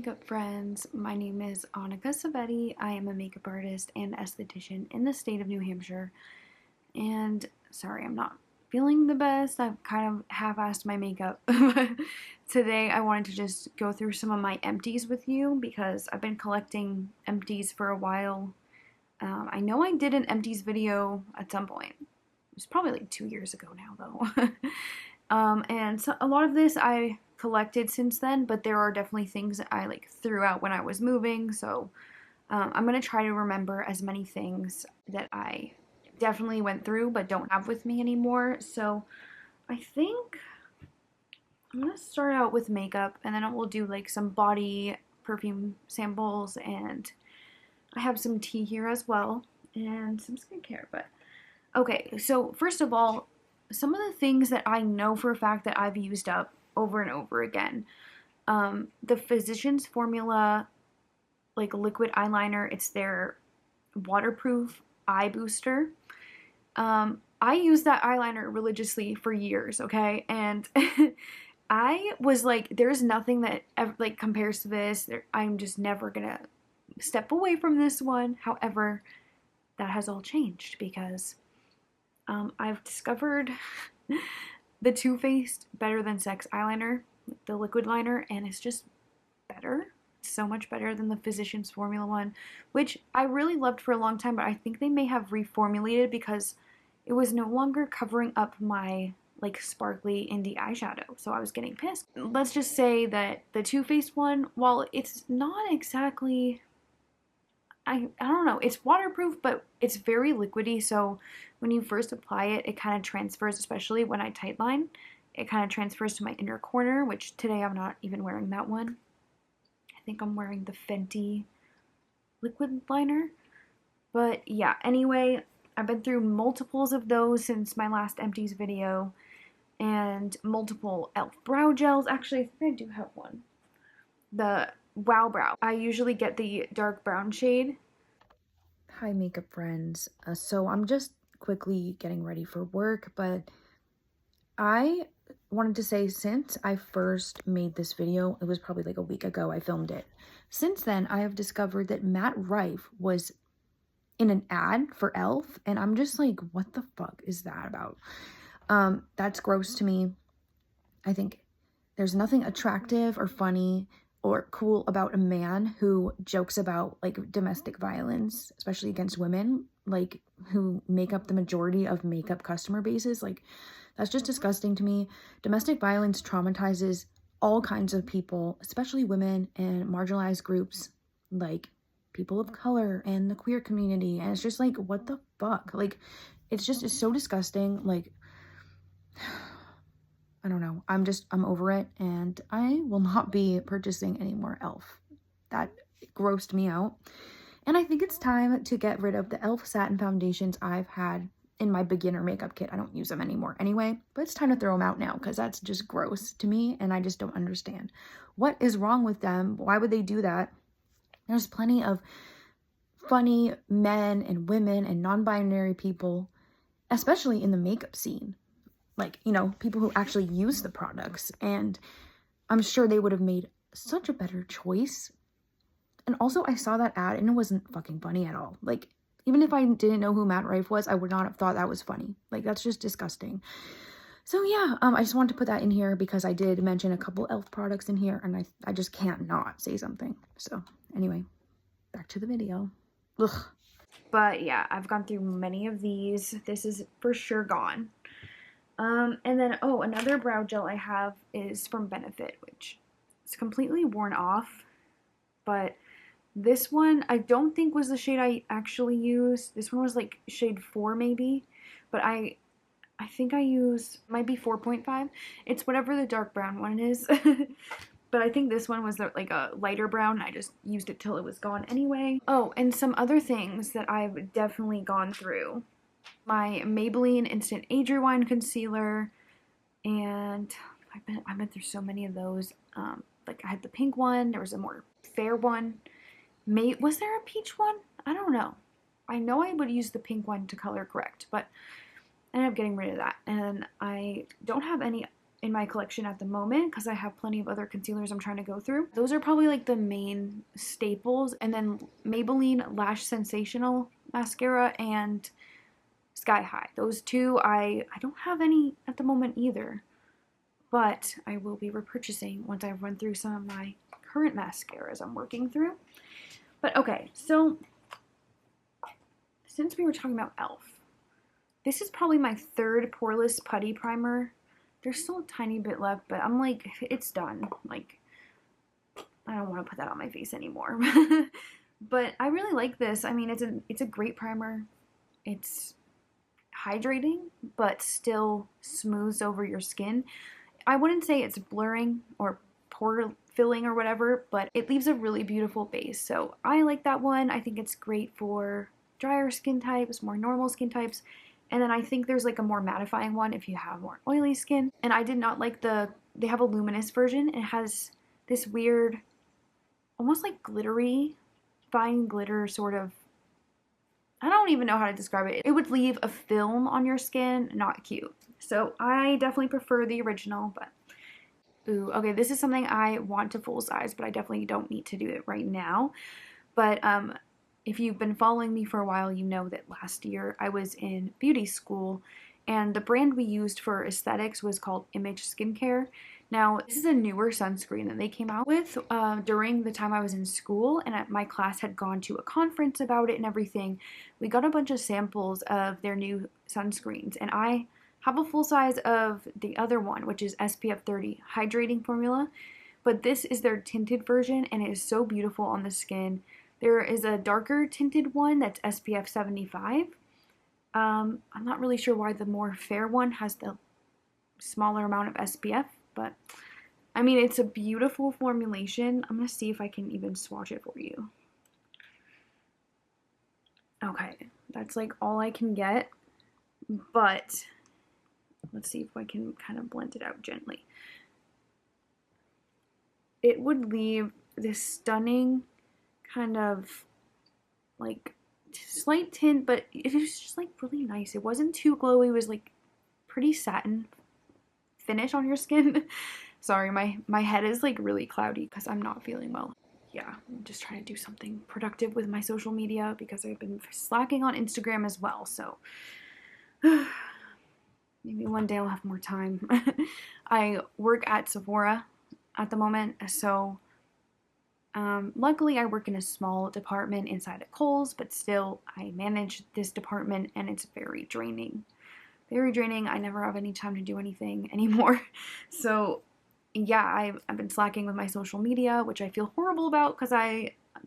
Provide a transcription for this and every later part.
makeup friends. My name is Annikacivettiartistry. I am a makeup artist and esthetician in the state of New Hampshire. And sorry, I'm not feeling the best. I've kind of half-assed my makeup. Today I wanted to just go through some of my empties with you because I've been collecting empties for a while. I know I did an empties video at some point. It was probably like 2 years ago now though. And so a lot of this I collected since then, but there are definitely things that I like threw out when I was moving, so I'm gonna try to remember as many things that I definitely went through but don't have with me anymore. So I think I'm gonna start out with makeup, and then we'll do like some body perfume samples, and I have some tea here as well and some skincare. But okay, so first of all, some of the things that I know for a fact that I've used up over and over again. The Physicians Formula like liquid eyeliner, it's their waterproof eye booster. I used that eyeliner religiously for years, okay? And I was like, there's nothing that ever, like compares to this. I'm just never gonna step away from this one. However, that has all changed because I've discovered the Too Faced Better Than Sex eyeliner, the liquid liner, and it's just better. It's so much better than the Physicians Formula one, which I really loved for a long time, but I think they may have reformulated because it was no longer covering up my like sparkly indie eyeshadow, so I was getting pissed. Let's just say that the Too Faced one, while it's not exactly, I don't know, it's waterproof, but it's very liquidy, so when you first apply it, it kind of transfers, especially when I tightline, it kind of transfers to my inner corner, which today I'm not even wearing that one. I think I'm wearing the Fenty liquid liner. But yeah, anyway, I've been through multiples of those since my last empties video, and multiple e.l.f. brow gels. Actually, I think I do have one. The Wow Brow. I usually get the dark brown shade. Hi makeup friends. So I'm just quickly getting ready for work, but I wanted to say, since I first made this video, it was probably like a week ago I filmed it. Since then, I have discovered that Matt Rife was in an ad for e.l.f. and I'm just like, what the fuck is that about? That's gross to me. I think there's nothing attractive or funny or cool about a man who jokes about like domestic violence, especially against women, like who make up the majority of makeup customer bases. Like, that's just disgusting to me. Domestic violence traumatizes all kinds of people, especially women and marginalized groups like people of color and the queer community. And it's just like, what the fuck? Like, it's so disgusting. Like, I don't know. I'm over it, and I will not be purchasing any more e.l.f. That grossed me out. And I think it's time to get rid of the e.l.f. satin foundations I've had in my beginner makeup kit. I don't use them anymore anyway, but it's time to throw them out now because that's just gross to me, and I just don't understand. What is wrong with them? Why would they do that? There's plenty of funny men and women and non-binary people, especially in the makeup scene. Like, you know, people who actually use the products, and I'm sure they would have made such a better choice. And also, I saw that ad and it wasn't fucking funny at all. Like, even if I didn't know who Matt Rife was, I would not have thought that was funny. Like, that's just disgusting. So yeah, I just wanted to put that in here because I did mention a couple e.l.f. products in here, and I just can't not say something. So anyway, back to the video. Ugh. But yeah, I've gone through many of these. This is for sure gone. And then, oh, another brow gel I have is from Benefit, which is completely worn off, but this one I don't think was the shade I actually used. This one was like shade 4 maybe, but I think I used, might be 4.5. It's whatever the dark brown one is. But I think this one was like a lighter brown. I just used it till it was gone anyway. Oh, and some other things that I've definitely gone through. My Maybelline Instant Age Rewind Concealer, and I've been through so many of those. Like I had the pink one, there was a more fair one. Was there a peach one? I don't know. I know I would use the pink one to color correct, but I ended up getting rid of that. And I don't have any in my collection at the moment because I have plenty of other concealers I'm trying to go through. Those are probably like the main staples. And then Maybelline Lash Sensational Mascara and Sky High. Those two, I don't have any at the moment either, but I will be repurchasing once I run through some of my current mascaras I'm working through. But okay, so since we were talking about e.l.f., this is probably my third poreless putty primer. There's still a tiny bit left, but I'm like, it's done. Like, I don't want to put that on my face anymore. But I really like this. I mean, it's a great primer. It's hydrating, but still smooths over your skin. I wouldn't say it's blurring or pore filling or whatever, but it leaves a really beautiful base. So I like that one. I think it's great for drier skin types, more normal skin types. And then I think there's like a more mattifying one if you have more oily skin. And I did not like they have a luminous version. It has this weird, almost like glittery, fine glitter sort of, I don't even know how to describe it. It would leave a film on your skin, not cute. So I definitely prefer the original, but ooh, okay, this is something I want to full size, but I definitely don't need to do it right now. But if you've been following me for a while, you know that last year I was in beauty school, and the brand we used for aesthetics was called Image Skincare. Now, this is a newer sunscreen that they came out with during the time I was in school, and my class had gone to a conference about it and everything. We got a bunch of samples of their new sunscreens, and I have a full size of the other one, which is SPF 30 hydrating formula, but this is their tinted version, and it is so beautiful on the skin. There is a darker tinted one that's SPF 75. I'm not really sure why the more fair one has the smaller amount of SPF, but I mean, it's a beautiful formulation. I'm going to see if I can even swatch it for you. Okay, that's like all I can get, but let's see if I can kind of blend it out gently. It would leave this stunning kind of like slight tint, but it was just like really nice. It wasn't too glowy. It was like pretty satin finish on your skin. Sorry, my head is like really cloudy because I'm not feeling well. Yeah, I'm just trying to do something productive with my social media because I've been slacking on Instagram as well. So maybe one day I'll have more time. I work at Sephora at the moment, so luckily I work in a small department inside at Kohl's, but still I manage this department and it's very draining. Very draining. I never have any time to do anything anymore. So yeah, I've been slacking with my social media, which I feel horrible about because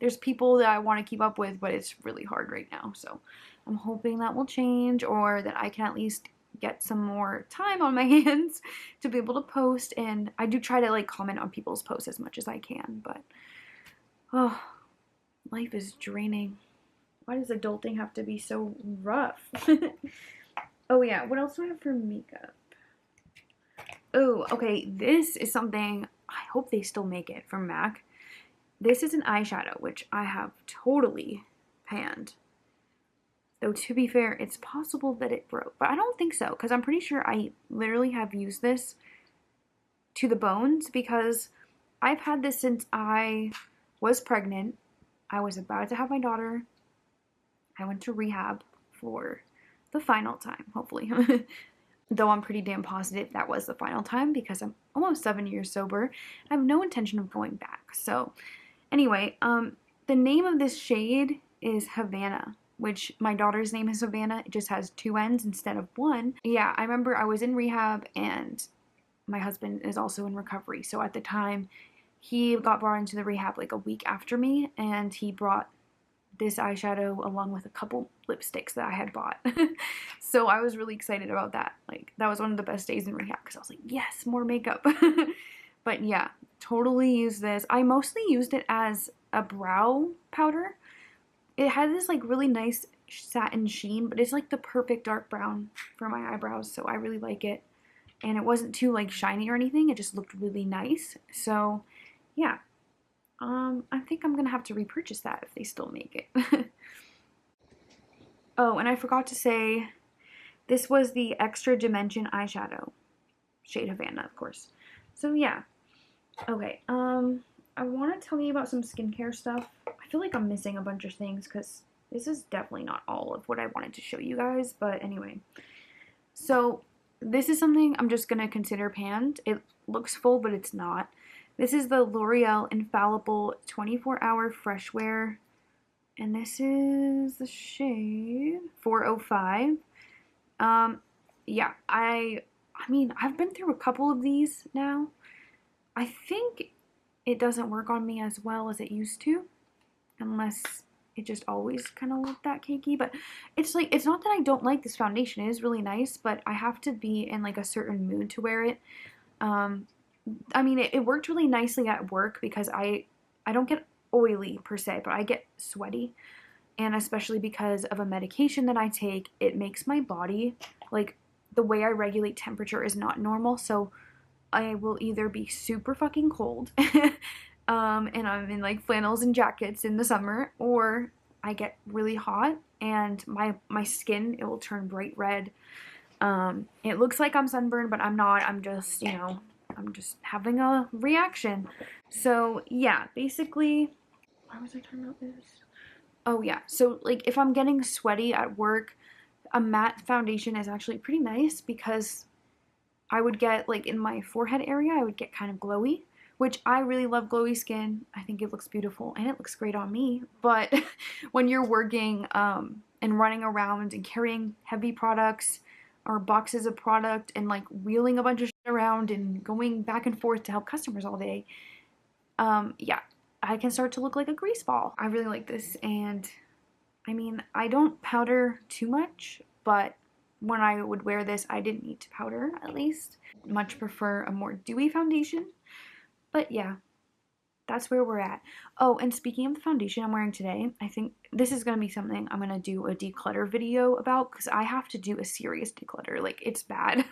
there's people that I want to keep up with, but it's really hard right now. So I'm hoping that will change, or that I can at least get some more time on my hands to be able to post. And I do try to like comment on people's posts as much as I can, but oh, life is draining. Why does adulting have to be so rough? Oh yeah, what else do I have for makeup? Oh, okay, this is something, I hope they still make it, from MAC. This is an eyeshadow, which I have totally panned. Though to be fair, it's possible that it broke, but I don't think so, because I'm pretty sure I literally have used this to the bones, because I've had this since I was pregnant. I was about to have my daughter. I went to rehab for the final time, hopefully. Though I'm pretty damn positive that was the final time because I'm almost 7 years sober. I have no intention of going back. So anyway, the name of this shade is Havana, which my daughter's name is Havana. It just has 2 N's instead of 1. Yeah, I remember I was in rehab and my husband is also in recovery. So at the time, he got brought into the rehab like a week after me, and he brought this eyeshadow along with a couple lipsticks that I had bought. So I was really excited about that. Like, that was one of the best days in rehab because I was like, yes, more makeup. But yeah, totally used this. I mostly used it as a brow powder. It had this like really nice satin sheen, but it's like the perfect dark brown for my eyebrows, so I really like it. And it wasn't too like shiny or anything. It just looked really nice. So yeah. I think I'm gonna have to repurchase that if they still make it. Oh, and I forgot to say, this was the Extra Dimension eyeshadow. shade Havana, of course. So yeah. Okay, I want to tell you about some skincare stuff. I feel like I'm missing a bunch of things because this is definitely not all of what I wanted to show you guys, but anyway. So this is something I'm just going to consider panned. It looks full, but it's not. This is the L'Oreal Infallible 24-Hour Fresh Wear, and this is the shade 405. Yeah, I mean, I've been through a couple of these now. I think it doesn't work on me as well as it used to, unless it just always kind of looked that cakey. But it's like, it's not that I don't like this foundation. It is really nice, but I have to be in like a certain mood to wear it. I mean, it worked really nicely at work because I don't get oily per se, but I get sweaty. And especially because of a medication that I take, it makes my body, like, the way I regulate temperature is not normal. So I will either be super fucking cold and I'm in like flannels and jackets in the summer, or I get really hot and my skin, it will turn bright red. It looks like I'm sunburned, but I'm not. I'm just, you know, I'm just having a reaction. So yeah, basically, why was I talking about this? Oh yeah, so like if I'm getting sweaty at work, a matte foundation is actually pretty nice because I would get, like, in my forehead area, I would get kind of glowy, which I really love glowy skin. I think it looks beautiful, and it looks great on me. But when you're working and running around and carrying heavy products or boxes of product and, like, wheeling a bunch of shit around and going back and forth to help customers all day, yeah, I can start to look like a grease ball. I really like this, and, I mean, I don't powder too much, but when I would wear this, I didn't need to powder, at least. Much prefer a more dewy foundation. But yeah, that's where we're at. Oh, and speaking of the foundation I'm wearing today, I think this is going to be something I'm going to do a declutter video about because I have to do a serious declutter. Like, it's bad.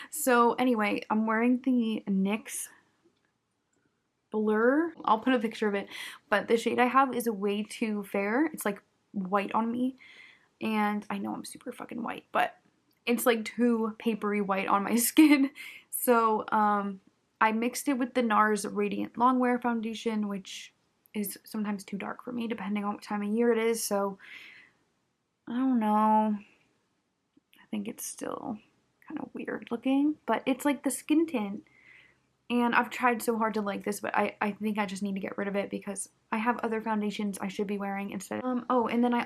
So anyway, I'm wearing the NYX Blur. I'll put a picture of it. But the shade I have is way too fair. It's like white on me. And I know I'm super fucking white, but it's like too papery white on my skin. So I mixed it with the NARS Radiant Longwear foundation, which is sometimes too dark for me depending on what time of year it is. So I don't know. I think it's still kind of weird looking, but it's like the skin tint. And I've tried so hard to like this, but I think I just need to get rid of it because I have other foundations I should be wearing instead. Oh, and then I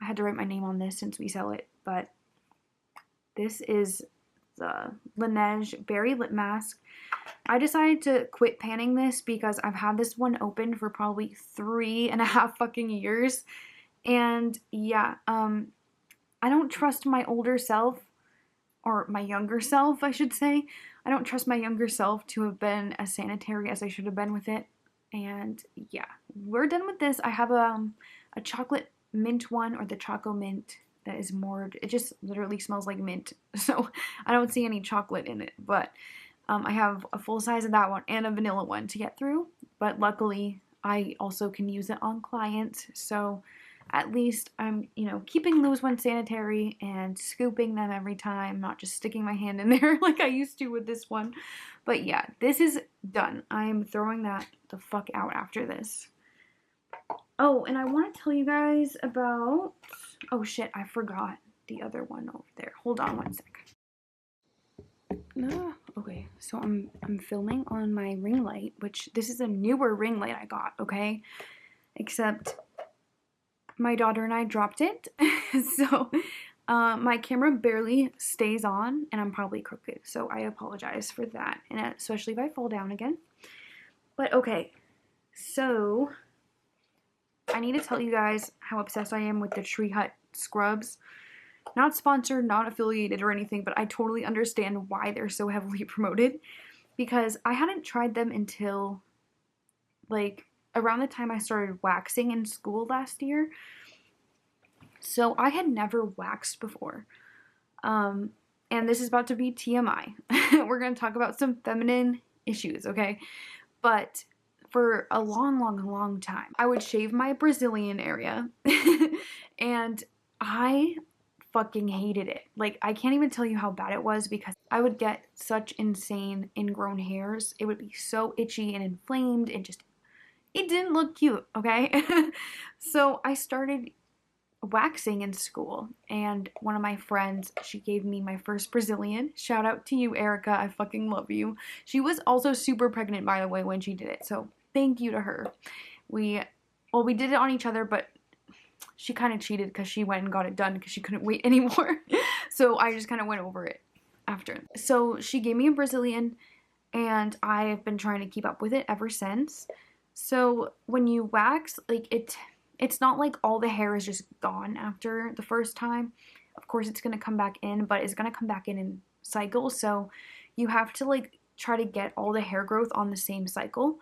had to write my name on this since we sell it, but this is the Laneige Berry Lip Mask. I decided to quit panning this because I've had this one open for probably 3.5 fucking years. And yeah, I don't trust my older self, or my younger self, I should say. I don't trust my younger self to have been as sanitary as I should have been with it. And yeah, we're done with this. I have a chocolate mint one, or the Choco Mint, that is more, it just literally smells like mint. So I don't see any chocolate in it, but I have a full size of that one and a vanilla one to get through. But luckily, I also can use it on clients. So at least I'm, you know, keeping those ones sanitary and scooping them every time, not just sticking my hand in there like I used to with this one. But yeah, this is done. I'm throwing that the fuck out after this. Oh, and I want to tell you guys about, oh shit, I forgot the other one over there. Hold on one sec. Okay, so I'm filming on my ring light, which this is a newer ring light I got, okay? Except my daughter and I dropped it, so my camera barely stays on, and I'm probably crooked, so I apologize for that, and especially if I fall down again. But okay, so I need to tell you guys how obsessed I am with the Tree Hut scrubs. Not sponsored, not affiliated or anything, but I totally understand why they're so heavily promoted, because I hadn't tried them until like around the time I started waxing in school last year. So I had never waxed before. And this is about to be TMI. We're going to talk about some feminine issues, okay? But for a long time, I would shave my Brazilian area and I fucking hated it. Like, I can't even tell you how bad it was because I would get such insane ingrown hairs. It would be so itchy and inflamed and just, it didn't look cute, okay? So I started waxing in school, and one of my friends, she gave me my first Brazilian. Shout out to you, Erica. I fucking love you. She was also super pregnant, by the way, when she did it, so thank you to her. We did it on each other, but she kind of cheated because she went and got it done because she couldn't wait anymore. So I just kind of went over it after. So she gave me a Brazilian, and I've been trying to keep up with it ever since. So when you wax, like, it's not like all the hair is just gone after the first time. Of course, it's going to come back in, but it's going to come back in cycles. So you have to, like, try to get all the hair growth on the same cycle.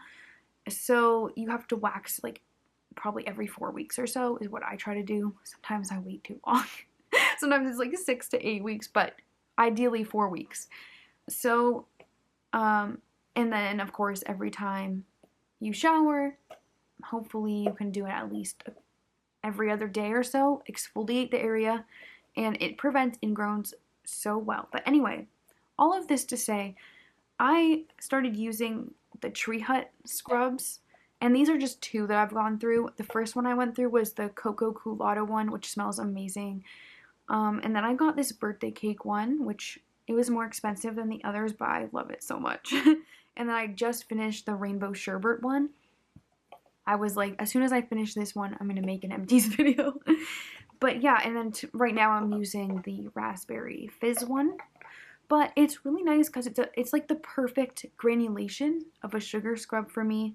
So you have to wax, like, probably every 4 weeks or so is what I try to do. Sometimes I wait too long. Sometimes it's like 6 to 8 weeks, but ideally 4 weeks. So, and then, of course, every time you shower, hopefully you can do it at least every other day or so, exfoliate the area, and it prevents ingrowns so well. But anyway, all of this to say, I started using the Tree Hut scrubs, and these are just 2 that I've gone through. The first one I went through was the Cocoa Culotta one, which smells amazing. And then I got this birthday cake one, which it was more expensive than the others, but I love it so much. And then I just finished the Rainbow Sherbet one. I was like, as soon as I finish this one, I'm going to make an Empties video. But yeah, and then right now I'm using the Raspberry Fizz one. But it's really nice because it's like the perfect granulation of a sugar scrub for me.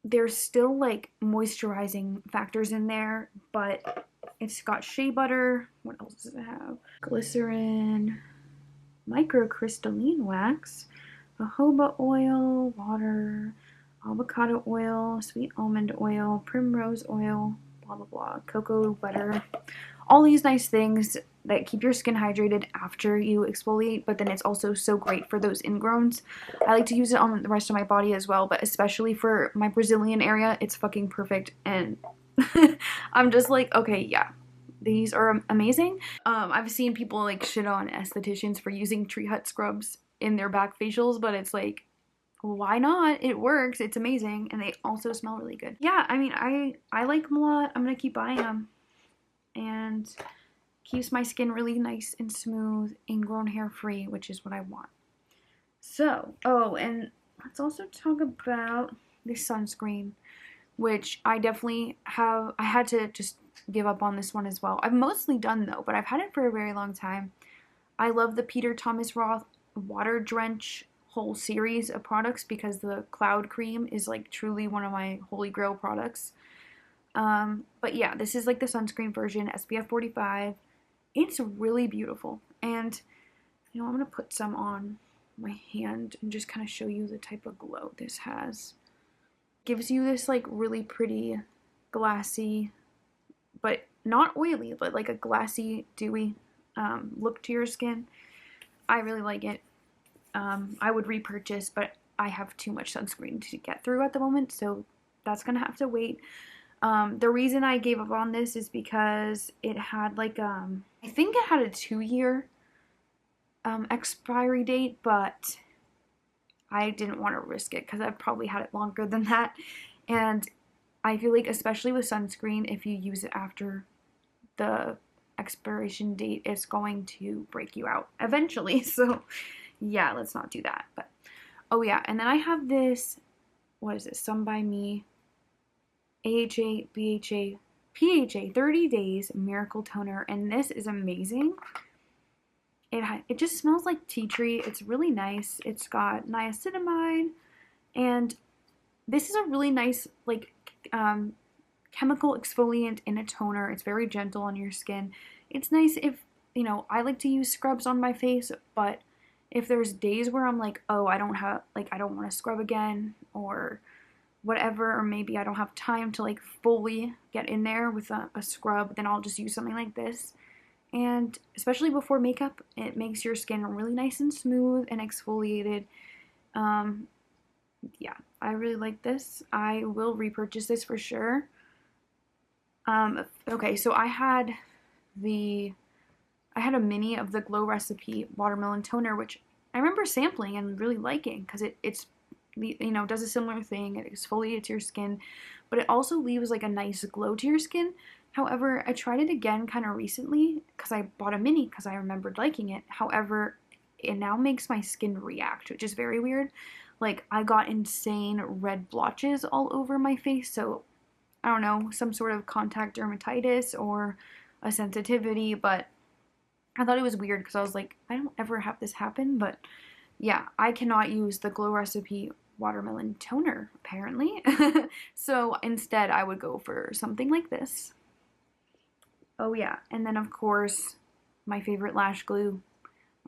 There's still, like, moisturizing factors in there, but it's got shea butter. What else does it have? Glycerin, microcrystalline wax, jojoba oil, water, avocado oil, sweet almond oil, primrose oil, blah blah blah, cocoa butter, all these nice things that keep your skin hydrated after you exfoliate, but then it's also so great for those ingrowns. I like to use it on the rest of my body as well, but especially for my Brazilian area, it's fucking perfect. And I'm just like, okay, yeah, these are amazing. I've seen people, like, shit on estheticians for using Tree Hut scrubs in their back facials, but it's like, why not? It works. It's amazing, and they also smell really good. Yeah, I mean, I like them a lot. I'm gonna keep buying them, and keeps my skin really nice and smooth, ingrown hair free, which is what I want. So, oh, and let's also talk about this sunscreen, which I definitely have. I had to just give up on this one as well. I've mostly done, though, but I've had it for a very long time. I love the Peter Thomas Roth Water Drench whole series of products because the Cloud Cream is, like, truly one of my holy grail products. But yeah, this is like the sunscreen version, SPF 45. It's really beautiful, and you know, I'm gonna put some on my hand and just kind of show you the type of glow this has. Gives you this, like, really pretty glassy, but not oily, but like a glassy, dewy look to your skin. I really like it. I would repurchase, but I have too much sunscreen to get through at the moment, so that's gonna have to wait. The reason I gave up on this is because it had, like, I think it had a 2-year expiry date, but I didn't want to risk it because I've probably had it longer than that. And I feel like, especially with sunscreen, if you use it after the expiration date, it's going to break you out eventually. So yeah, let's not do that. But oh yeah, and then I have this, what is it, Some by Me AHA, BHA, PHA 30 Days Miracle Toner, and this is amazing. It just smells like tea tree. It's really nice. It's got niacinamide, and this is a really nice, like, chemical exfoliant in a toner. It's very gentle on your skin. It's nice if, you know, I like to use scrubs on my face, but if there's days where I'm like, oh, I don't want to scrub again, or whatever, or maybe I don't have time to, like, fully get in there with a scrub, then I'll just use something like this. And especially before makeup, it makes your skin really nice and smooth and exfoliated. Yeah, I really like this. I will repurchase this for sure. Okay, so I had the I had a mini of the Glow Recipe Watermelon Toner, which I remember sampling and really liking because it's, you know, does a similar thing. It exfoliates your skin, but it also leaves like a nice glow to your skin. However, I tried it again kind of recently because I bought a mini because I remembered liking it. However, it now makes my skin react, which is very weird. Like, I got insane red blotches all over my face, so I don't know, some sort of contact dermatitis or a sensitivity, but I thought it was weird because I was like, I don't ever have this happen, but yeah, I cannot use the Glow Recipe Watermelon Toner, apparently. So instead, I would go for something like this. Oh yeah, and then of course, my favorite lash glue.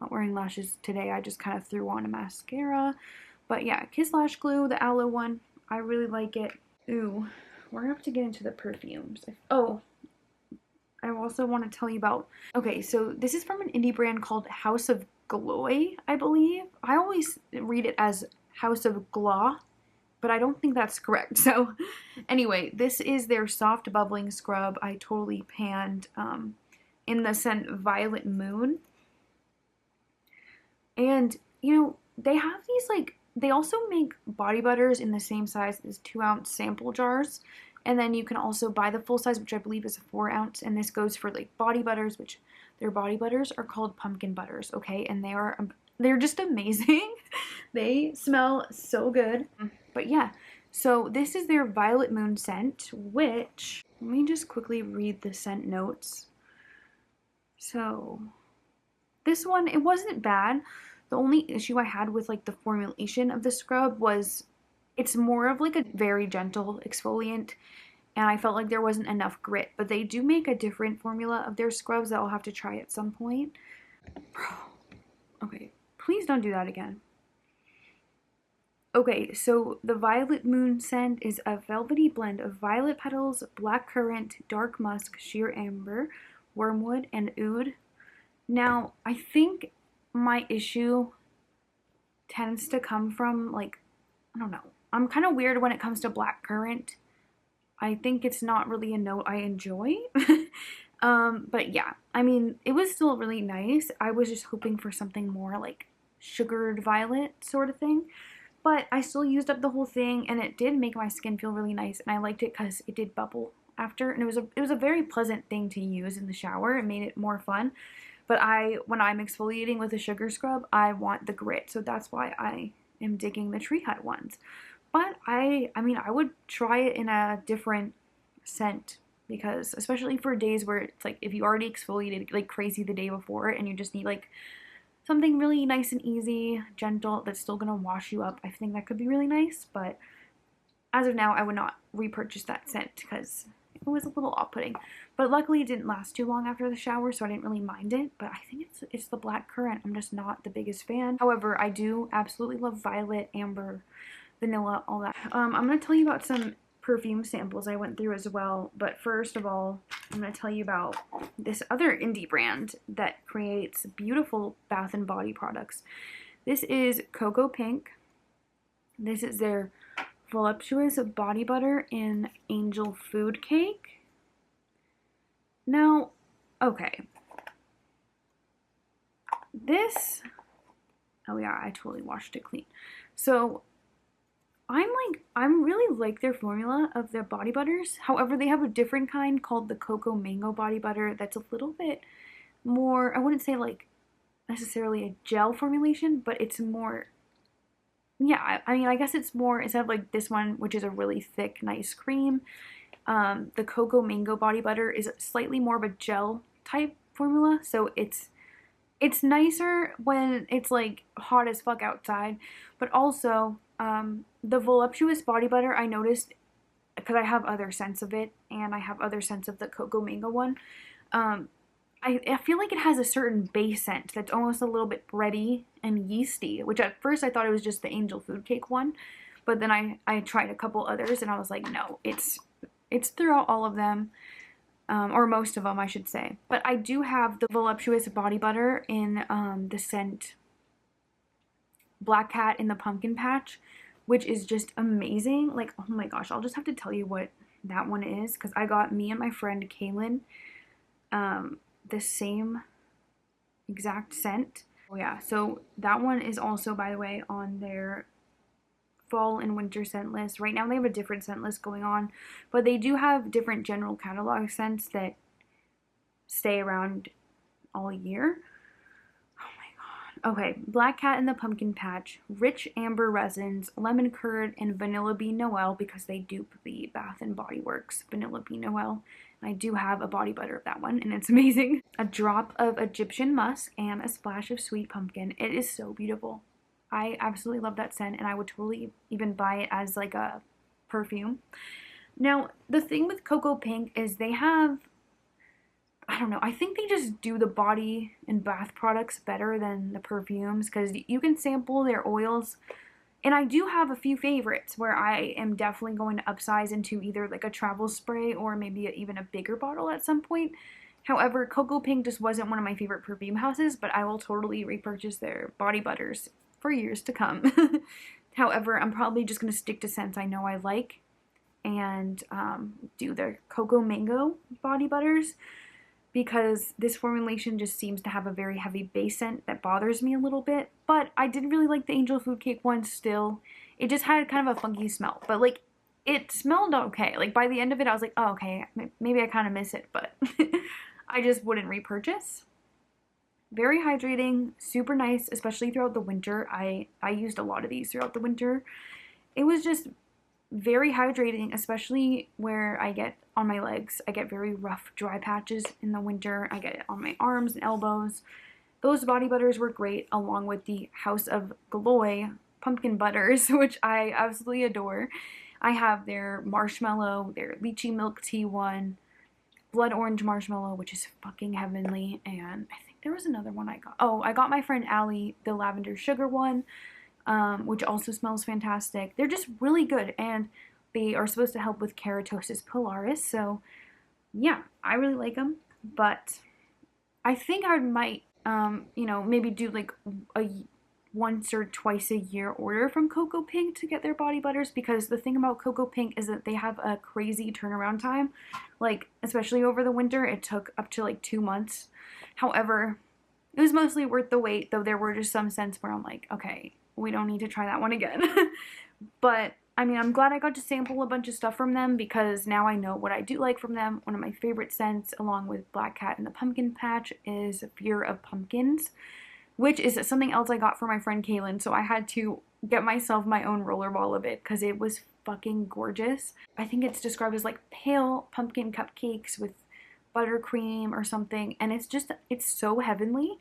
Not wearing lashes today, I just kind of threw on a mascara. But yeah, Kiss Lash Glue, the aloe one, I really like it. Ooh, we're gonna have to get into the perfumes. Oh, I also want to tell you about, okay, so this is from an indie brand called Haus of Gloi, I believe. I always read it as Haus of Gloi, but I don't think that's correct. So anyway, this is their soft bubbling scrub. I totally panned in the scent Violet Moon. And, you know, they have these, like, they also make body butters in the same size as 2-ounce sample jars. And then you can also buy the full size, which I believe is a 4-ounce. And this goes for, like, body butters, which their body butters are called pumpkin butters, okay? And they're just amazing. They smell so good. But yeah, so this is their Violet Moon scent, which, let me just quickly read the scent notes. So this one, it wasn't bad. The only issue I had with like the formulation of the scrub was it's more of like a very gentle exfoliant, and I felt like there wasn't enough grit. But they do make a different formula of their scrubs that I'll have to try at some point. Okay, please don't do that again. Okay, so the Violet Moon scent is a velvety blend of violet petals, black currant, dark musk, sheer amber, wormwood, and oud. Now, I think my issue tends to come from, like, I don't know. I'm kind of weird when it comes to black currant. I think it's not really a note I enjoy. But yeah, I mean, it was still really nice. I was just hoping for something more like sugared violet sort of thing. But I still used up the whole thing, and it did make my skin feel really nice, and I liked it because it did bubble after, and it was a very pleasant thing to use in the shower. It made it more fun. But when I'm exfoliating with a sugar scrub, I want the grit, so that's why I am digging the Tree Hut ones. But I mean, I would try it in a different scent, because especially for days where it's like if you already exfoliated like crazy the day before and you just need like something really nice and easy, gentle, that's still gonna wash you up, I think that could be really nice. But as of now, I would not repurchase that scent because it was a little off-putting. But luckily it didn't last too long after the shower, so I didn't really mind it. But I think it's the black currant. I'm just not the biggest fan. However, I do absolutely love violet, amber, vanilla, all that. I'm going to tell you about some perfume samples I went through as well. But first of all, I'm going to tell you about this other indie brand that creates beautiful bath and body products. This is Cocoapink. This is their voluptuous body butter in angel food cake. Now, okay. This, oh yeah, I totally washed it clean. So I'm really like their formula of their body butters. However, they have a different kind called the Cocoa Mango Body Butter that's a little bit more, I wouldn't say like necessarily a gel formulation, but it's more, yeah, I mean, I guess it's more, instead of like this one, which is a really thick, nice cream, the Cocoa Mango Body Butter is slightly more of a gel type formula, so it's nicer when it's like hot as fuck outside. But also, the voluptuous body butter, I noticed, because I have other scents of it, and I have other scents of the Cocoa Mango one, I feel like it has a certain base scent that's almost a little bit bready and yeasty, which at first I thought it was just the angel food cake one, but then I tried a couple others and I was like, no, it's throughout all of them, or most of them, I should say. But I do have the voluptuous body butter in the scent Black Cat in the Pumpkin Patch, which is just amazing. Like, oh my gosh, I'll just have to tell you what that one is, because I got me and my friend Kaylin the same exact scent. Oh yeah, so that one is also, by the way, on their fall and winter scent list. Right now they have a different scent list going on, but they do have different general catalog scents that stay around all year. Okay, Black Cat and the Pumpkin Patch, Rich Amber Resins, Lemon Curd, and Vanilla Bean Noel, because they dupe the Bath and Body Works Vanilla Bean Noel. I do have a body butter of that one, and it's amazing. A drop of Egyptian musk and a splash of sweet pumpkin. It is so beautiful. I absolutely love that scent, and I would totally even buy it as like a perfume. Now, the thing with Cocoapink is they have, I don't know, I think they just do the body and bath products better than the perfumes, because you can sample their oils, and I do have a few favorites where I am definitely going to upsize into either like a travel spray or maybe even a bigger bottle at some point. However, Cocoapink just wasn't one of my favorite perfume houses, but I will totally repurchase their body butters for years to come. However, I'm probably just going to stick to scents I know I like and do their Cocoa Mango body butters, because this formulation just seems to have a very heavy base scent that bothers me a little bit. But I did really like the Angel Food Cake one still. It just had kind of a funky smell, but like it smelled okay. Like by the end of it I was like, oh okay, maybe I kind of miss it, but I just wouldn't repurchase. Very hydrating, super nice, especially throughout the winter. I used a lot of these throughout the winter. It was just very hydrating, especially where I get on my legs. I get very rough, dry patches in the winter. I get it on my arms and elbows. Those body butters were great, along with the Haus of Gloi pumpkin butters, which I absolutely adore. I have their marshmallow, their lychee milk tea one, blood orange marshmallow, which is fucking heavenly, and I think there was another one I got. Oh, I got my friend Allie the lavender sugar one, which also smells fantastic. They're just really good, and they are supposed to help with keratosis pilaris, so yeah, I really like them. But I think I might, maybe do like a once or twice a year order from Cocoapink to get their body butters, because the thing about Cocoapink is that they have a crazy turnaround time. Like, especially over the winter, it took up to like 2 months. However, it was mostly worth the wait, though there were just some scents where I'm like, okay, we don't need to try that one again. But I mean, I'm glad I got to sample a bunch of stuff from them, because now I know what I do like from them. One of my favorite scents, along with Black Cat and the Pumpkin Patch, is Fear of Pumpkins, which is something else I got for my friend Kaylin, so I had to get myself my own rollerball of it because it was fucking gorgeous. I think it's described as like pale pumpkin cupcakes with buttercream or something, and it's so heavenly,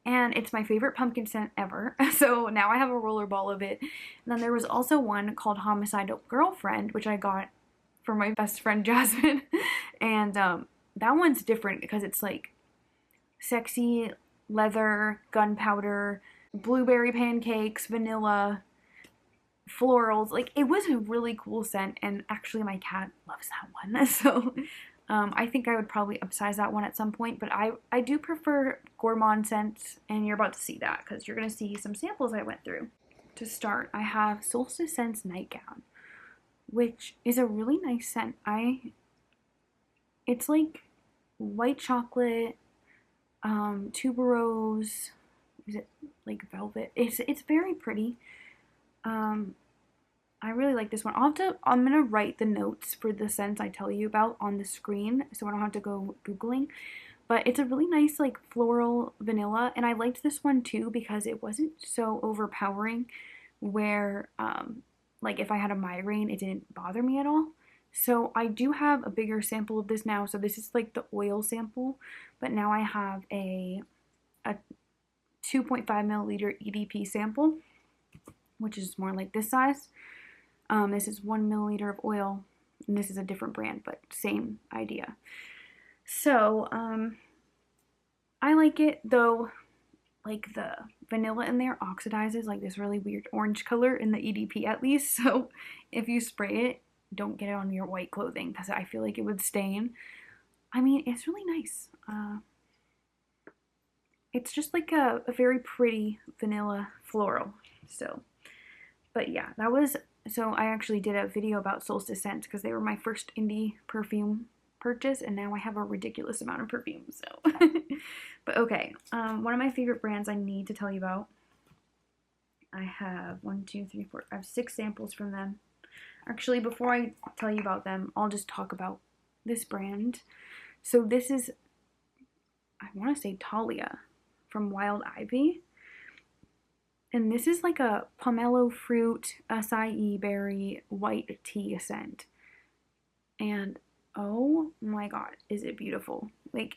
and it's my favorite pumpkin scent ever. So now I have a rollerball of it. And then there was also one called Homicidal Girlfriend, which I got for my best friend Jasmine, and that one's different because it's like sexy leather, gunpowder, blueberry pancakes, vanilla, florals. Like, it was a really cool scent, and actually my cat loves that one. So I think I would probably upsize that one at some point, but I do prefer gourmand scents, and you're about to see that because you're going to see some samples I went through. To start, I have Solstice Scents Nightgown, which is a really nice scent. It's like white chocolate, tuberose, is it like velvet? It's very pretty. I really like this one. I'm gonna write the notes for the scents I tell you about on the screen, so I don't have to go Googling. But it's a really nice like floral vanilla, and I liked this one too because it wasn't so overpowering where like if I had a migraine, it didn't bother me at all. So I do have a bigger sample of this now. So this is like the oil sample, but now I have a 2.5 milliliter EDP sample, which is more like this size. This is 1 milliliter of oil, and this is a different brand, but same idea. So I like it, though. Like the vanilla in there oxidizes like this really weird orange color in the EDP at least. So if you spray it, don't get it on your white clothing because I feel like it would stain. I mean, it's really nice. It's just like a very pretty vanilla floral. So, but yeah, so I actually did a video about Solstice Scents because they were my first indie perfume purchase, and now I have a ridiculous amount of perfume, so. But okay, one of my favorite brands I need to tell you about. I have 1, 2, 3, 4, I have 6 samples from them. Actually, before I tell you about them, I'll just talk about this brand. So this is, I want to say Talia from Wylde Ivy. And this is like a pomelo fruit, acai berry, white tea scent. And oh my god, is it beautiful. Like,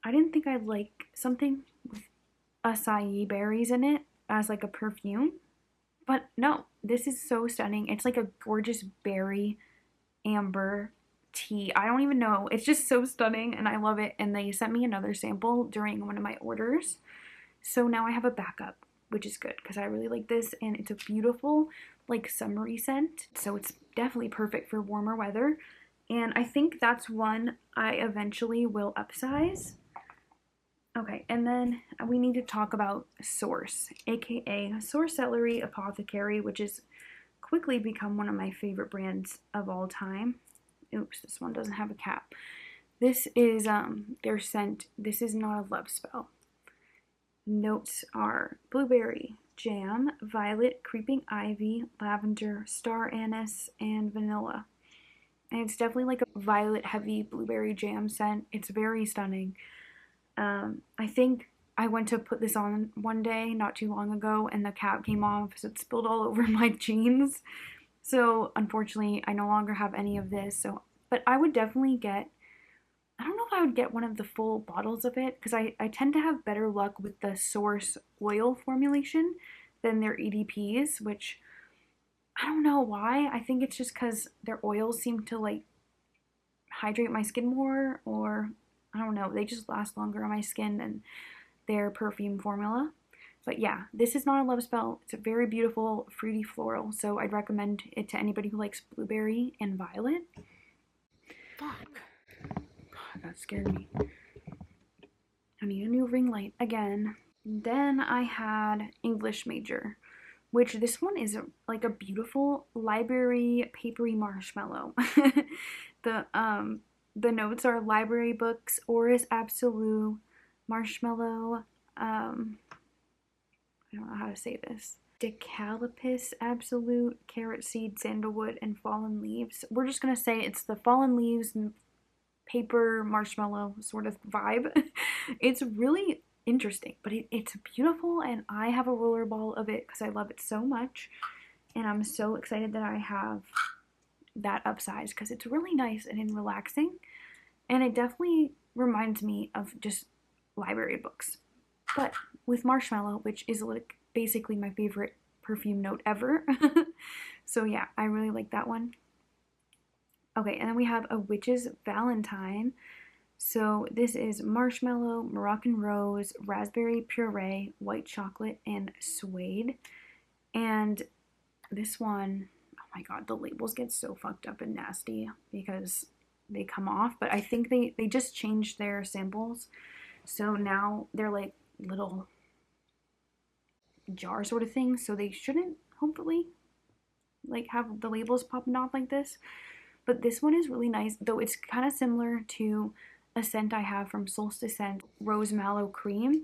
I didn't think I'd like something with acai berries in it as like a perfume. But no, this is so stunning. It's like a gorgeous berry amber tea. I don't even know. It's just so stunning and I love it. And they sent me another sample during one of my orders. So now I have a backup, which is good because I really like this. And it's a beautiful, like, summery scent. So it's definitely perfect for warmer weather. And I think that's one I eventually will upsize. Okay, and then we need to talk about Sorce, aka Sorce Celery Apothecary, which has quickly become one of my favorite brands of all time. Oops, this one doesn't have a cap. This is their scent. This is not a love spell. Notes are blueberry, jam, violet, creeping ivy, lavender, star anise, and vanilla. And it's definitely like a violet heavy blueberry jam scent. It's very stunning. I think I went to put this on one day not too long ago and the cap came off, so it spilled all over my jeans. So unfortunately I no longer have any of this. So, but I would definitely get, I don't know if I would get one of the full bottles of it because I tend to have better luck with the Sorce oil formulation than their EDPs, which I don't know why. I think it's just because their oils seem to like hydrate my skin more, or I don't know, they just last longer on my skin than their perfume formula. But yeah, this is not a love spell. It's a very beautiful fruity floral, so I'd recommend it to anybody who likes blueberry and violet. Fuck. God, that scared me. I need a new ring light again. Then I had English Major, which this one is like a beautiful library papery marshmallow. The notes are library books, Orris Absolute, marshmallow, I don't know how to say this, Decalipis Absolute, carrot seed, sandalwood, and fallen leaves. We're just gonna say it's the fallen leaves and paper marshmallow sort of vibe. It's really interesting, but it's beautiful, and I have a rollerball of it because I love it so much, and I'm so excited that I have that upsize because it's really nice and relaxing, and it definitely reminds me of just library books, but with marshmallow, which is like basically my favorite perfume note ever. So yeah, I really like that one. Okay, and then we have a Witch's Valentine. So this is marshmallow, Moroccan rose, raspberry puree, white chocolate, and suede. And this one, oh my god, the labels get so fucked up and nasty because they come off, but I think they just changed their samples. So now they're like little jar sort of things, so they shouldn't, hopefully, like have the labels popping off like this. But this one is really nice, though it's kind of similar to a scent I have from Solstice Scents, Rose Mallow Cream.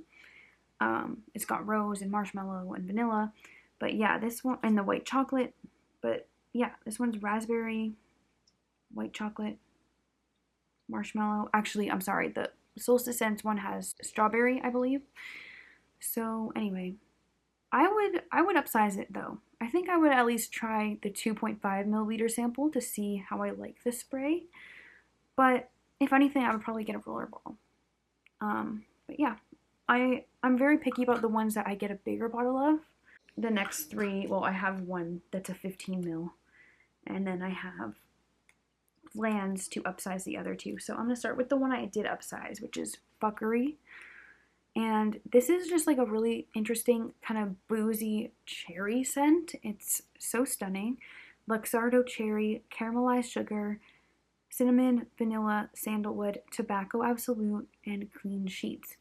It's got rose and marshmallow and vanilla. But yeah, this one, and the white chocolate. But yeah, this one's raspberry, white chocolate, marshmallow. Actually, I'm sorry, the Solstice Scents one has strawberry, I believe. So anyway, I would upsize it though. I think I would at least try the 2.5 milliliter sample to see how I like the spray. But if anything, I would probably get a rollerball. But yeah, I'm very picky about the ones that I get a bigger bottle of. The next three, well, I have one that's a 15 mil, and then I have plans to upsize the other two. So I'm gonna start with the one I did upsize, which is Fuckery. And this is just like a really interesting kind of boozy cherry scent. It's so stunning. Luxardo cherry, caramelized sugar, cinnamon, vanilla, sandalwood, tobacco absolute, and clean sheets.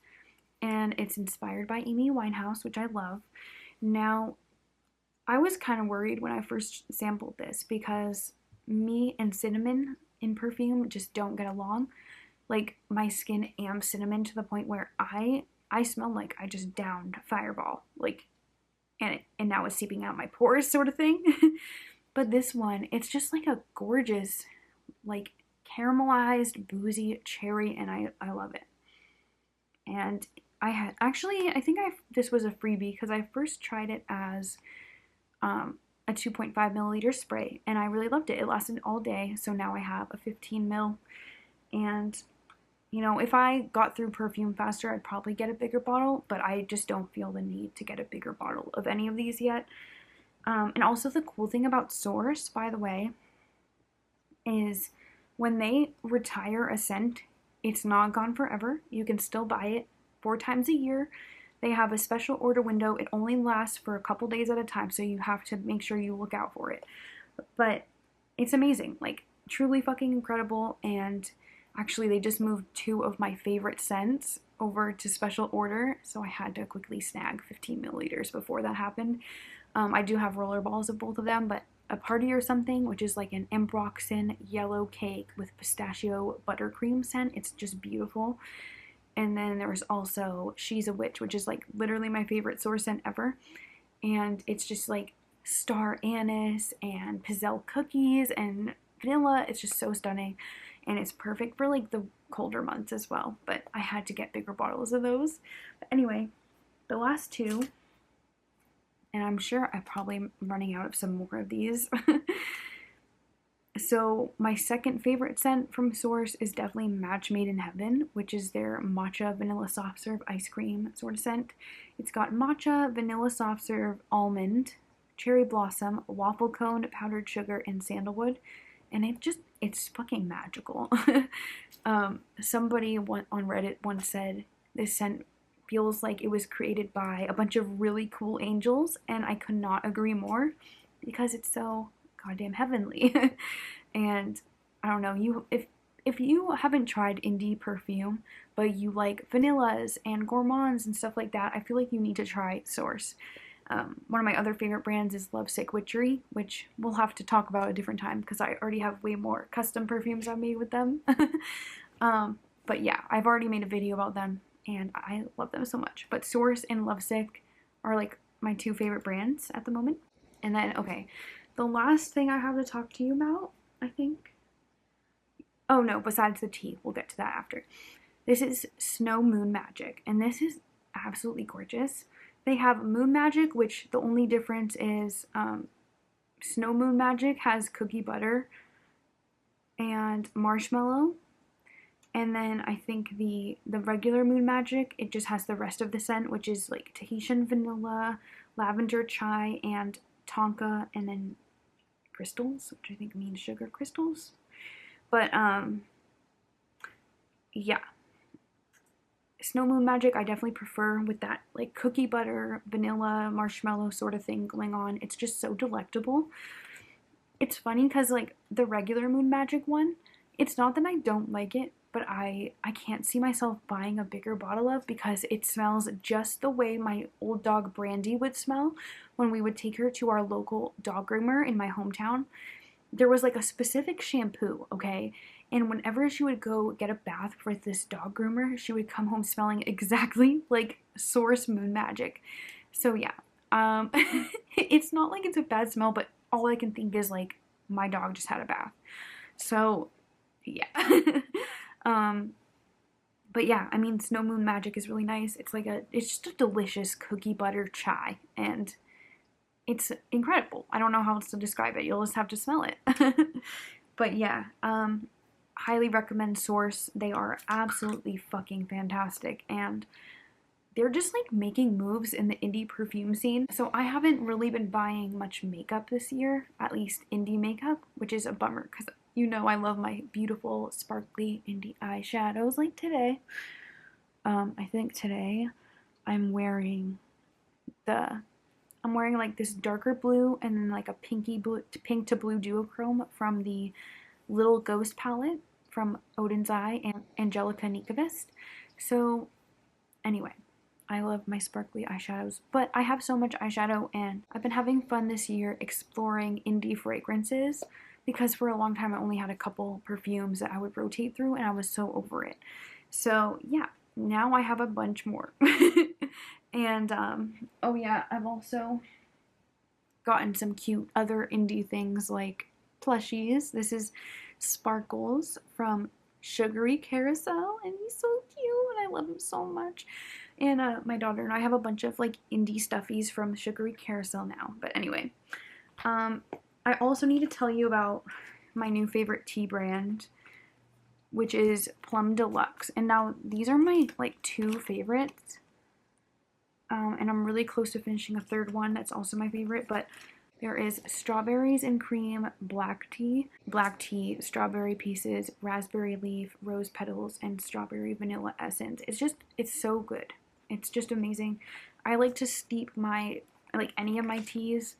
And it's inspired by Amy Winehouse, which I love. Now, I was kind of worried when I first sampled this because me and cinnamon in perfume just don't get along. Like, my skin and cinnamon to the point where I smell like I just downed Fireball, like, and now it's seeping out my pores sort of thing. But this one, it's just like a gorgeous, like, caramelized, boozy cherry, and I love it. And I had, actually, I think this was a freebie because I first tried it as a 2.5 milliliter spray, and I really loved it. It lasted all day, so now I have a 15 mil. And, you know, if I got through perfume faster, I'd probably get a bigger bottle, but I just don't feel the need to get a bigger bottle of any of these yet. And also the cool thing about Sorce, by the way, is when they retire a scent, it's not gone forever. You can still buy it 4 times a year. They have a special order window. It only lasts for a couple days at a time, so you have to make sure you look out for it. But it's amazing, like, truly fucking incredible. And actually, they just moved 2 of my favorite scents over to special order, so I had to quickly snag 15 milliliters before that happened. I do have rollerballs of both of them, but a Party or Something, which is like an Ambroxan yellow cake with pistachio buttercream scent. It's just beautiful. And then there's also She's a Witch, which is like literally my favorite Sorce scent ever. And it's just like star anise and pizzelle cookies and vanilla. It's just so stunning. And it's perfect for like the colder months as well. But I had to get bigger bottles of those. But anyway, the last 2, and I'm sure I'm probably running out of some more of these. So my second favorite scent from Sorce is definitely Match Made in Heaven, which is their matcha vanilla soft serve ice cream sort of scent. It's got matcha, vanilla soft serve, almond, cherry blossom, waffle cone, powdered sugar, and sandalwood. And it's fucking magical. Somebody on Reddit once said this scent feels like it was created by a bunch of really cool angels, and I could not agree more because it's so goddamn heavenly. And I don't know, if you haven't tried indie perfume, but you like vanillas and gourmands and stuff like that, I feel like you need to try Sorce. One of my other favorite brands is Lovesick Witchery, which we'll have to talk about a different time because I already have way more custom perfumes I've made with them. But yeah, I've already made a video about them and I love them so much. But Sorce and Lovesick are like my 2 favorite brands at the moment. And then, okay, the last thing I have to talk to you about, I think. Oh no, besides the tea, we'll get to that after. This is Snow Moon Magic, and this is absolutely gorgeous. They have Moon Magic, which the only difference is Snow Moon Magic has cookie butter and marshmallow. And then I think the regular Moon Magic, it just has the rest of the scent, which is like Tahitian vanilla, lavender chai, and tonka, and then crystals, which I think means sugar crystals. But yeah, Snow Moon Magic I definitely prefer with that like cookie butter, vanilla, marshmallow sort of thing going on. It's just so delectable. It's funny because like the regular Moon Magic one, it's not that I don't like it, but I can't see myself buying a bigger bottle of because it smells just the way my old dog Brandy would smell when we would take her to our local dog groomer in my hometown. There was like a specific shampoo, okay? And whenever she would go get a bath with this dog groomer, she would come home smelling exactly like Sorce Moon Magic. So yeah, it's not like it's a bad smell, but all I can think is like my dog just had a bath. So yeah. But yeah, I mean, Snow Moon Magic is really nice. It's just a delicious cookie butter chai, and it's incredible. I don't know how else to describe it. You'll just have to smell it. But yeah, highly recommend Sorce. They are absolutely fucking fantastic, and they're just like making moves in the indie perfume scene. So I haven't really been buying much makeup this year, at least indie makeup, which is a bummer because you know I love my beautiful sparkly indie eyeshadows like today. I think today I'm wearing like this darker blue and then like a pink to blue duochrome from the Little Ghost palette from Odin's Eye and Angelica Nikavist. So anyway, I love my sparkly eyeshadows, but I have so much eyeshadow and I've been having fun this year exploring indie fragrances because for a long time I only had a couple perfumes that I would rotate through and I was so over it. So yeah, now I have a bunch more. And oh yeah, I've also gotten some cute other indie things like plushies. This is Sparkles from Sugary Carousel, and he's so cute and I love him so much. And my daughter and I have a bunch of like indie stuffies from Sugary Carousel now. But anyway, I also need to tell you about my new favorite tea brand, which is Plum Deluxe. And now these are my like two favorites. And I'm really close to finishing a third one that's also my favorite, but there is strawberries and cream black tea, strawberry pieces, raspberry leaf, rose petals, and strawberry vanilla essence. It's so good. It's just amazing. I like to steep any of my teas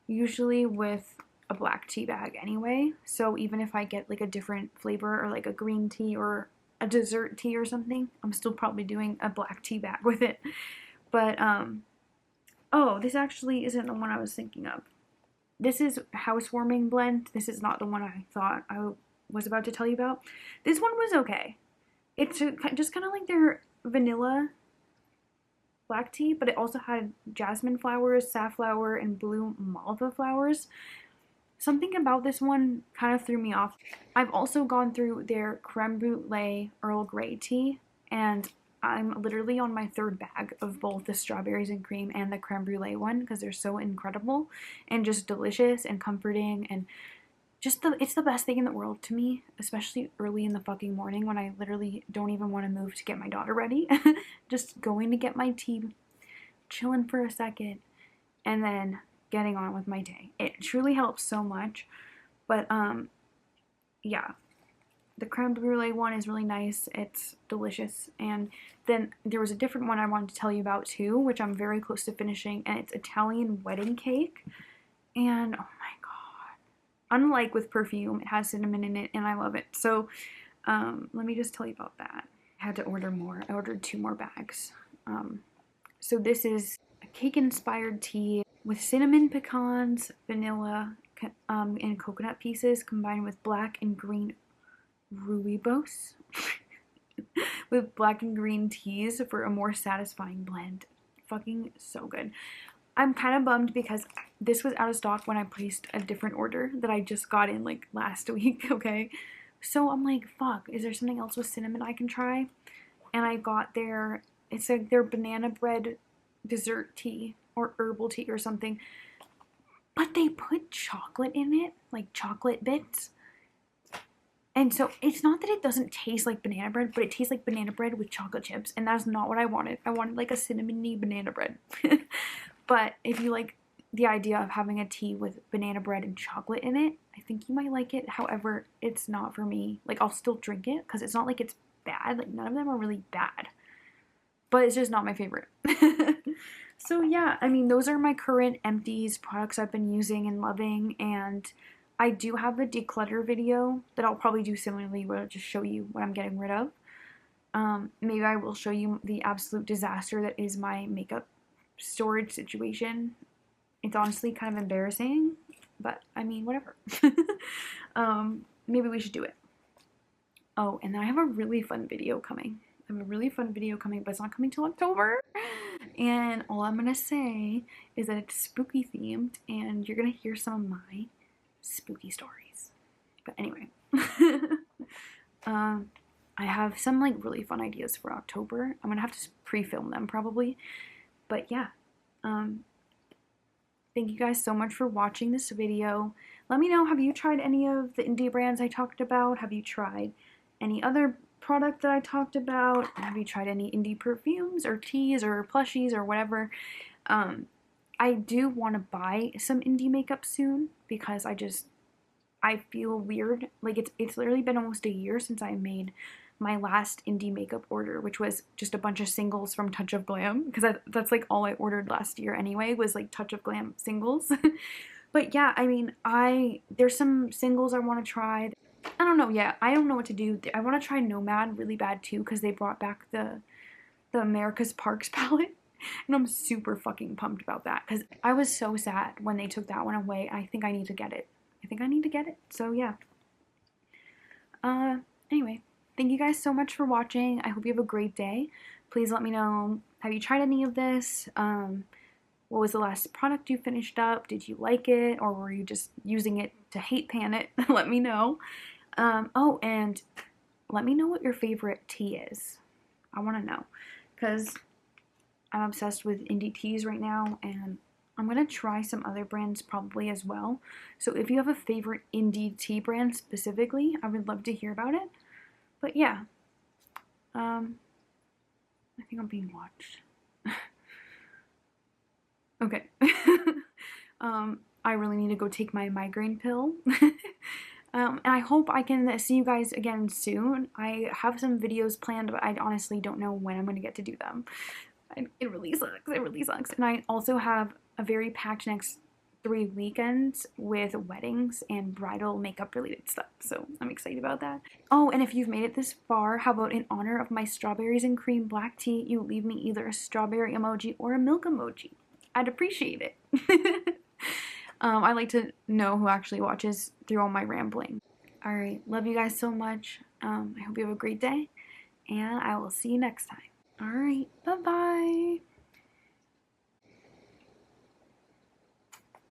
usually with a black tea bag anyway. So even if I get like a different flavor or like a green tea or a dessert tea or something, I'm still probably doing a black tea bag with it. But, oh, this actually isn't the one I was thinking of. This is Housewarming Blend. This is not the one I thought I was about to tell you about. This one was okay. It's just kind of like their vanilla black tea, but it also had jasmine flowers, safflower, and blue malva flowers. Something about this one kind of threw me off. I've also gone through their creme brulee Earl Grey tea, and I'm literally on my third bag of both the strawberries and cream and the creme brulee one because they're so incredible and just delicious and comforting, and it's the best thing in the world to me, especially early in the fucking morning when I literally don't even want to move to get my daughter ready. Just going to get my tea, chilling for a second, and then getting on with my day. It truly helps so much. But yeah. The creme brulee one is really nice. It's delicious. And then there was a different one I wanted to tell you about too, which I'm very close to finishing, and it's Italian wedding cake. And oh my god. Unlike with Perfume, it has cinnamon in it and I love it. So let me just tell you about that. I had to order more. I ordered 2 more bags. So this is a cake-inspired tea with cinnamon pecans, vanilla, and coconut pieces combined with black and green rooibos with black and green teas for a more satisfying blend. Fucking so good. I'm kind of bummed because this was out of stock when I placed a different order that I just got in like last week, okay? So I'm like, fuck, is there something else with cinnamon I can try? And I got it's like their banana bread dessert tea or herbal tea or something. But they put chocolate in it, like chocolate bits. And so it's not that it doesn't taste like banana bread, but it tastes like banana bread with chocolate chips. And that's not what I wanted. I wanted like a cinnamony banana bread. But if you like the idea of having a tea with banana bread and chocolate in it, I think you might like it. However, it's not for me. Like, I'll still drink it because it's not like it's bad. Like, none of them are really bad. But it's just not my favorite. So yeah, I mean, those are my current Empties products I've been using and loving. And I do have a declutter video that I'll probably do similarly where I'll just show you what I'm getting rid of. Maybe I will show you the absolute disaster that is my makeup storage situation. It's honestly kind of embarrassing, but I mean, whatever. Maybe we should do it. Oh, and then I have a really fun video coming. But it's not coming till October. And all I'm gonna say is that it's spooky themed, and you're gonna hear some of my spooky stories. But anyway, I have some like really fun ideas for October. I'm gonna have to pre-film them probably. But yeah, thank you guys so much for watching this video. Let me know, have you tried any of the indie brands I talked about? Have you tried any other product that I talked about? Have you tried any indie perfumes or teas or plushies or whatever? I do want to buy some indie makeup soon because I feel weird. Like it's literally been almost a year since I made my last indie makeup order, which was just a bunch of singles from Touch of Glam, because that's like all I ordered last year anyway, was like Touch of Glam singles. But yeah, I mean, there's some singles I want to try. I don't know yet. I don't know what to do. I want to try Nomad really bad too, because they brought back the America's Parks palette. And I'm super fucking pumped about that, because I was so sad when they took that one away. I think I need to get it. I think I need to get it. So yeah. Anyway, thank you guys so much for watching. I hope you have a great day. Please let me know, have you tried any of this? What was the last product you finished up? Did you like it, or were you just using it to hate pan it? Let me know. Oh, and let me know what your favorite tea is. I want to know, because I'm obsessed with indie teas right now, and I'm going to try some other brands probably as well. So if you have a favorite indie tea brand specifically, I would love to hear about it. But yeah, I think I'm being watched. Okay. I really need to go take my migraine pill. And I hope I can see you guys again soon. I have some videos planned, but I honestly don't know when I'm going to get to do them. It really sucks. It really sucks. And I also have a very packed next 3 weekends with weddings and bridal makeup related stuff. So I'm excited about that. Oh, and if you've made it this far, how about in honor of my strawberries and cream black tea, you leave me either a strawberry emoji or a milk emoji. I'd appreciate it. I like to know who actually watches through all my rambling. Alright, love you guys so much. I hope you have a great day, and I will see you next time. Alright, bye-bye.